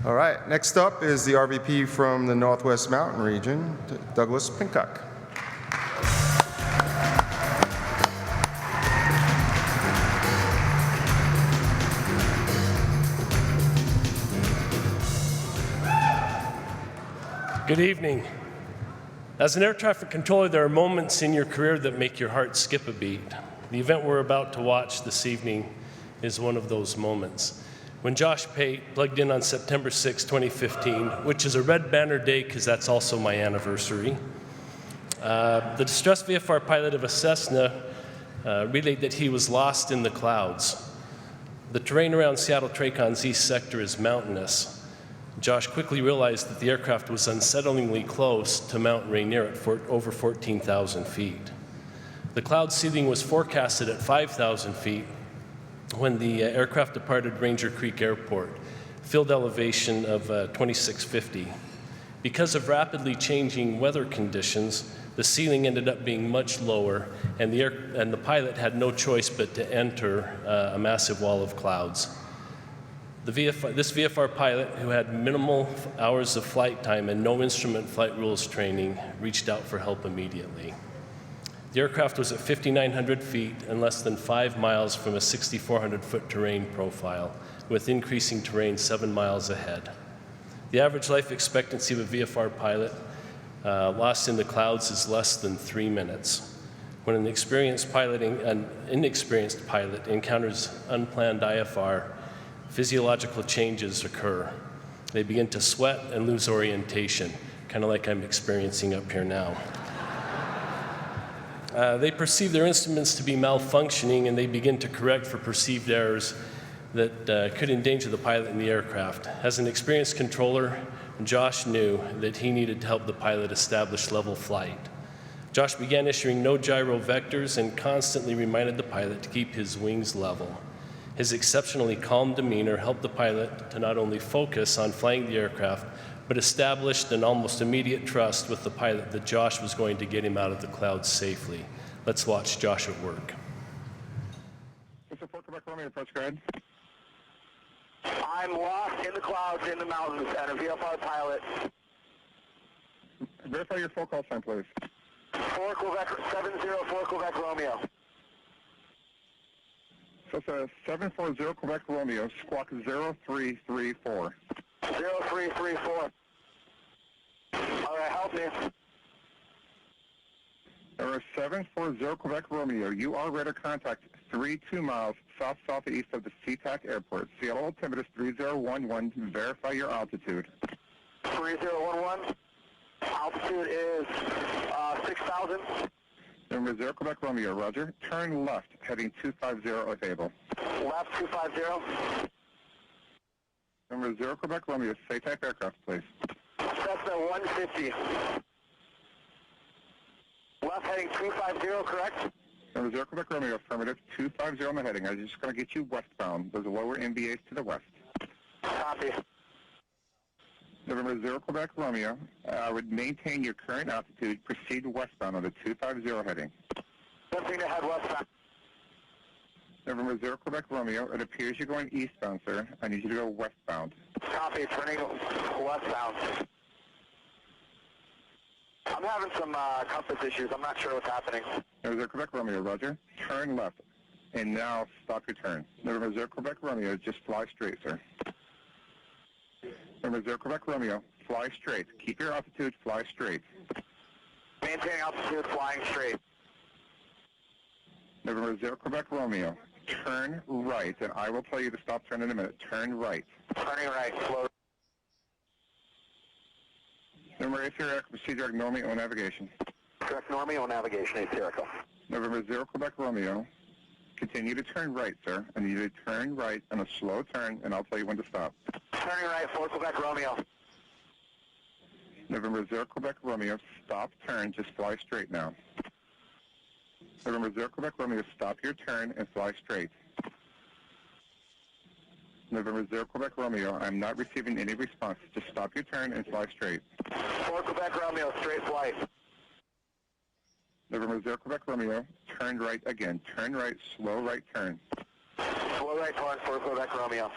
All right, next up is the RVP from the Northwest Mountain Region, Douglas Pincock. Good evening. As an air traffic controller, there are moments in your career that make your heart skip a beat. The event we're about to watch this evening is one of those moments. When Josh Pate plugged in on September 6, 2015, which is a red banner day because that's also my anniversary, the distressed VFR pilot of a Cessna relayed that he was lost in the clouds. The terrain around Seattle-Tracon's east sector is mountainous. Josh quickly realized that the aircraft was unsettlingly close to Mount Rainier at over 14,000 feet. The cloud ceiling was forecasted at 5,000 feet when the aircraft departed Ranger Creek Airport, field elevation of 2650. Because of rapidly changing weather conditions, the ceiling ended up being much lower, and the pilot had no choice but to enter a massive wall of clouds. This VFR pilot, who had minimal hours of flight time and no instrument flight rules training, reached out for help immediately. The aircraft was at 5,900 feet and less than 5 miles from a 6,400-foot terrain profile, with increasing terrain 7 miles ahead. The average life expectancy of a VFR pilot lost in the clouds is less than 3 minutes. When an inexperienced pilot encounters unplanned IFR, physiological changes occur. They begin to sweat and lose orientation, kind of like I'm experiencing up here now. They perceive their instruments to be malfunctioning, and they begin to correct for perceived errors that could endanger the pilot and the aircraft. As an experienced controller, Josh knew that he needed to help the pilot establish level flight. Josh began issuing no gyro vectors and constantly reminded the pilot to keep his wings level. His exceptionally calm demeanor helped the pilot to not only focus on flying the aircraft, but established an almost immediate trust with the pilot that Josh was going to get him out of the clouds safely. Let's watch Josh at work. Mr. Fort Quebec Romeo, approach, go ahead. I'm lost in the clouds in the mountains and a VFR pilot. Verify your full call sign, please. 704 Quebec Romeo. So it's a 740 Quebec Romeo, squawk 0334. 0334. All right, help me. There are 740 Quebec Romeo. You are radar contact 32 miles southeast of the SeaTac Airport. Seattle altimeter is 3011. Verify your altitude. 3011. Altitude is 6,000. Number 0 Quebec Romeo, roger. Turn left, heading 250 if able. Left 250. Number 0 Quebec Romeo, SeaTac aircraft, please. Cessna 150. Left heading 250, correct? Number 0 Quebec Romeo, affirmative, 250 on the heading. I'm just going to get you westbound. There's lower MBAs to the west. Copy. November 0 Quebec Romeo, I would maintain your current altitude, proceed westbound on the 250 heading. Lifting to head westbound. November 0 Quebec Romeo, it appears you're going eastbound, sir. I need you to go westbound. Copy, turning westbound. I'm having some compass issues. I'm not sure what's happening. November 0 Quebec Romeo, roger. Turn left, and now stop your turn. November 0 Quebec Romeo, just fly straight, sir. November 0 Quebec Romeo, fly straight. Keep your altitude, fly straight. Maintaining altitude, flying straight. November 0 Quebec Romeo, turn right, and I will tell you to stop turn in a minute. Turn right. Turning right, slow. November 8 Sierra, proceed direct normally on navigation. Direct normally on navigation, 8 Sierra. November 0 Quebec Romeo, continue to turn right, sir. I need you to turn right on a slow turn, and I'll tell you when to stop. Turning right, 4 Quebec Romeo. November 0 Quebec Romeo, stop turn, just fly straight now. November 0 Quebec Romeo, stop your turn and fly straight. November 0 Quebec Romeo, I'm not receiving any response. Just stop your turn and fly straight. 4 Quebec Romeo, straight flight. November 0 Quebec Romeo, turn right again. Turn right, slow right turn. Slow right turn, 4 Quebec Romeo.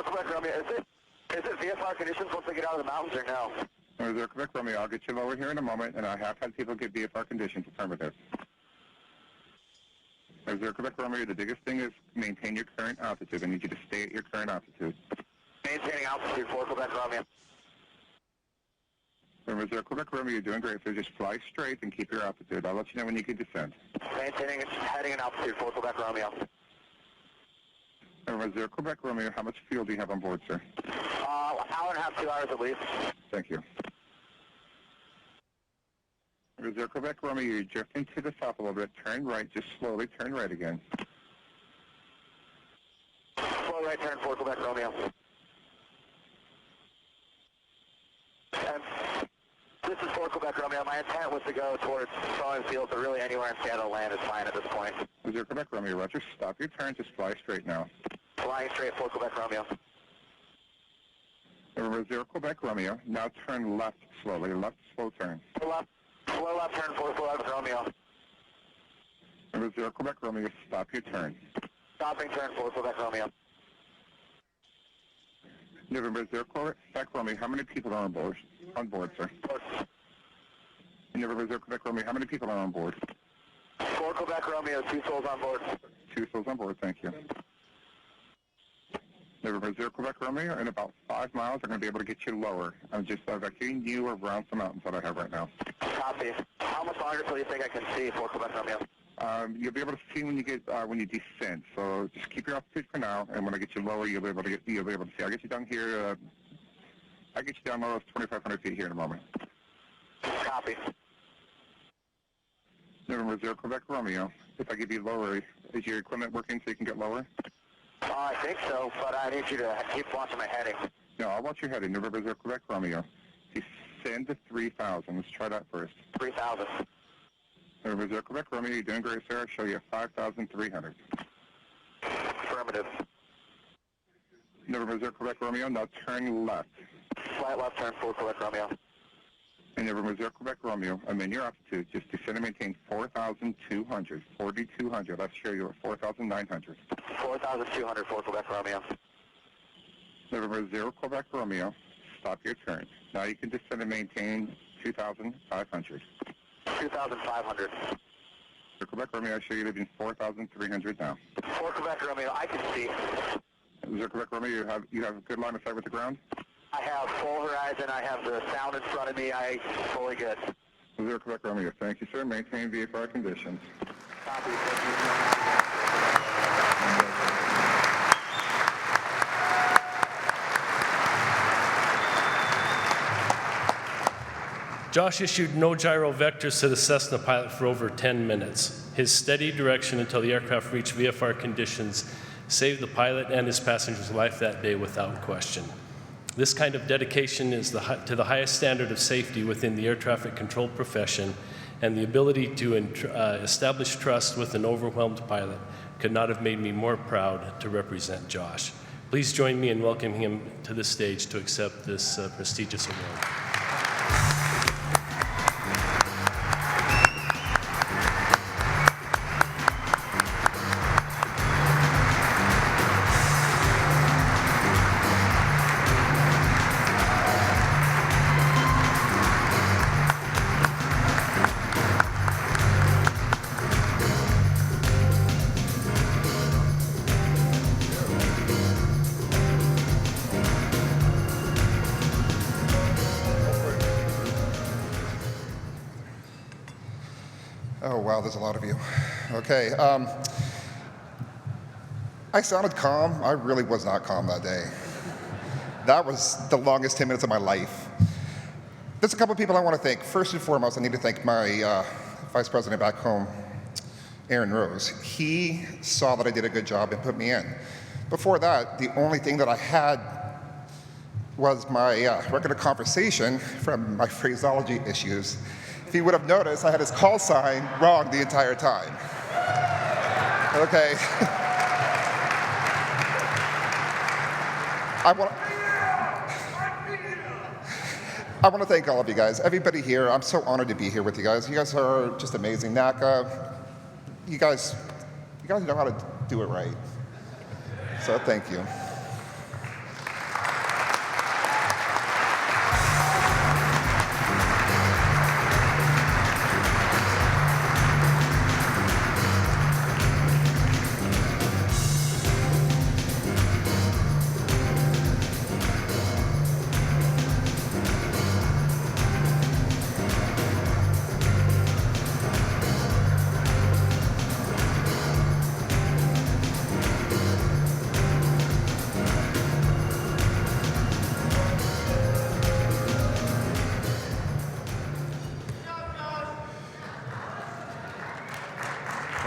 Quebec Romeo, is it VFR conditions once they get out of the mountains or no? Zero Quebec Romeo, I'll get you lower here in a moment, and I have had people get VFR conditions affirmative. Zero Quebec Romeo, the biggest thing is maintain your current altitude. I need you to stay at your current altitude. Maintaining altitude for Quebec Romeo. Remember, Zero Quebec Romeo, you're doing great, so just fly straight and keep your altitude. I'll let you know when you can descend. Maintaining heading and altitude for Quebec Romeo. Remember, Zero Quebec Romeo, how much fuel do you have on board, sir? Hour and a half, 2 hours at least. Thank you. Zero Quebec Romeo, you're drifting to the south a little bit. Turn right, just slowly turn right again. Slow right turn for Quebec Romeo. And this is for Quebec Romeo. My intent was to go towards throwing field, but really anywhere in Seattle land is fine at this point. Zero Quebec Romeo, Roger. Stop your turn, just fly straight now. Flying straight for Quebec Romeo. Remember, Zero Quebec Romeo, now turn left slowly, left slow turn. Slow left turn for Quebec Romeo. Remember, Zero Quebec Romeo, stop your turn. Stopping turn for Quebec Romeo. November, Zero Quebec Romeo, how many people are on board? On board, sir. November, Zero Quebec Romeo, how many people are on board? For Quebec Romeo, 2 souls on board. 2 souls on board, thank you. November, Zero Quebec Romeo, in about 5 miles, I'm going to be able to get you lower. I'm just evacuating you around some mountains that I have right now. Copy. How much longer till you think I can see for Quebec Romeo? You'll be able to see when you get when you descend. So just keep your altitude for now, and when I get you lower, you'll be able to see. I'll get you down here. I'll get you down low as 2,500 feet here in a moment. Copy. November, Zero Quebec Romeo. If I give you lower, is your equipment working so you can get lower? I think so, but I need you to keep watching my heading. No, I'll watch your heading. November, Zero Quebec Romeo. Descend to 3,000. Let's try that first. 3,000. November, Zero Quebec Romeo. You're doing great, sir. I'll show you 5,300. Affirmative. November, Zero Quebec Romeo. Now turn left. Slight left turn for Quebec Romeo. And November, Zero Quebec Romeo. I'm in your altitude. Just descend and maintain 4,200. 4,200. Let's show you at 4,900. 4,200 for Quebec Romeo. November, Zero Quebec Romeo. Stop your turn. Now you can descend and maintain 2,500. 2,500. For Quebec Romeo, I'll show you leaving 4,300 now. For Quebec Romeo, I can see. Zero Quebec Romeo, you have a good line of sight with the ground? I have full horizon. I have the sound in front of me. I fully good. Zero Quebec Romeo, thank you, sir. Maintain VFR conditions. Copy. Thank you. Josh issued no gyro vectors to the Cessna pilot for over 10 minutes. His steady direction until the aircraft reached VFR conditions saved the pilot and his passenger's life that day without question. This kind of dedication is to the highest standard of safety within the air traffic control profession, and the ability to establish trust with an overwhelmed pilot could not have made me more proud to represent Josh. Please join me in welcoming him to the stage to accept this prestigious award. Oh, wow, there's a lot of you. Okay. I sounded calm. I really was not calm that day. That was the longest 10 minutes of my life. There's a couple of people I want to thank. First and foremost, I need to thank my vice president back home, Aaron Rose. He saw that I did a good job and put me in. Before that, the only thing that I had was my record of conversation from my phraseology issues. If he would have noticed, I had his call sign wrong the entire time. Okay. I want to thank all of you guys, everybody here. I'm so honored to be here with you guys. You guys are just amazing. NACA, you guys know how to do it right. So thank you.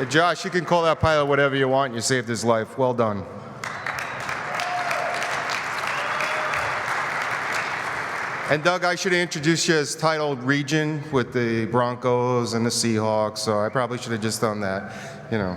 Hey, Josh, you can call that pilot whatever you want. You saved his life. Well done. And Doug, I should have introduced you as titled Region with the Broncos and the Seahawks, so I probably should have just done that, you know.